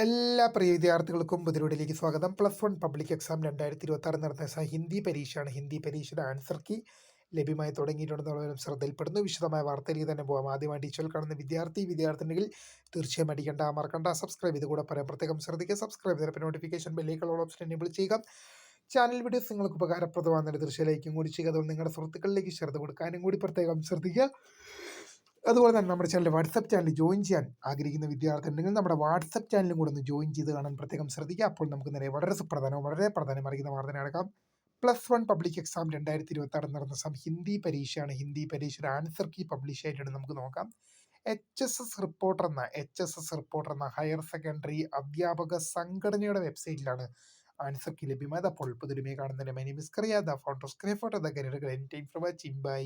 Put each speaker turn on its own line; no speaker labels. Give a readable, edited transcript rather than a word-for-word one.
എല്ലാ പ്രിയ വിദ്യാർത്ഥികൾക്കും പുതിയൊരുവിലേക്ക് സ്വാഗതം. +1 പബ്ലിക് എക്സാം 2026 നടന്ന ഹിന്ദി പരീക്ഷയാണ്. ഹിന്ദി പരീക്ഷയുടെ ആൻസർ കീ ലഭ്യമായി തുടങ്ങിയിട്ടുണ്ടെന്നുള്ളവരും ശ്രദ്ധയിൽപ്പെടുന്നു. വിശദമായ വാർത്തയിലേക്ക് തന്നെ പോകാം. ആദ്യമായി ടീച്ചർ കാണുന്ന വിദ്യാർത്ഥിനികൾ തീർച്ചയായും അടിക്കേണ്ട മറക്കണ്ട സബ്സ്ക്രൈബ് ചെയ്ത് കൂടെ പറയാൻ പ്രത്യേകം ശ്രദ്ധിക്കുക. സബ്സ്ക്രൈബ് ചെയ്തപ്പോൾ നോട്ടിഫിക്കേഷൻ ബെല്ലേക്കുള്ള ഓപ്ഷൻ എനേബിൾ ചെയ്യുക. ചാനൽ വീഡിയോസ് നിങ്ങൾക്ക് ഉപകാരപ്രദമാകുന്ന തീർച്ചയായും ലൈക്കും കൂടി ചെയ്യുക. അതുകൊണ്ട് നിങ്ങളുടെ സുഹൃത്തുക്കളിലേക്ക് ശ്രദ്ധ കൊടുക്കാനും കൂടി പ്രത്യേകം ശ്രദ്ധിക്കുക. അതുപോലെ തന്നെ നമ്മുടെ ചാനൽ വാട്സപ്പ് ചാനൽ ജോയിൻ ചെയ്യാൻ ആഗ്രഹിക്കുന്ന വിദ്യാർത്ഥി ഉണ്ടെങ്കിൽ നമ്മുടെ വാട്സപ്പ് ചാനലും കൂടെ ഒന്ന് ജോയിൻ ചെയ്ത് കാണാൻ പ്രത്യേകം ശ്രദ്ധിക്കുക. അപ്പോൾ നമുക്ക് നേരെ വളരെ പ്രാധാന്യം അറിയിക്കുന്ന വാർത്ത നടക്കാം. +1 പബ്ലിക് എക്സാം 2026 നടന്ന ഹിന്ദി പരീക്ഷയാണ്. ഹിന്ദി പരീക്ഷയുടെ ആൻസർ കീ പബ്ലിഷ് ആയിട്ടുണ്ട്. നമുക്ക് നോക്കാം. എച്ച് എസ് എസ് റിപ്പോർട്ടർ എന്ന ഹയർ സെക്കൻഡറി അധ്യാപക സംഘടനയുടെ വെബ്സൈറ്റിലാണ് ആൻസർ കീ ലഭ്യമായത്. അപ്പോൾ പുതുമയെ കാണുന്നതിന് മൈ നെയിം ഈസ് കറിയ, the photo screen photo the career. Time for watching. By.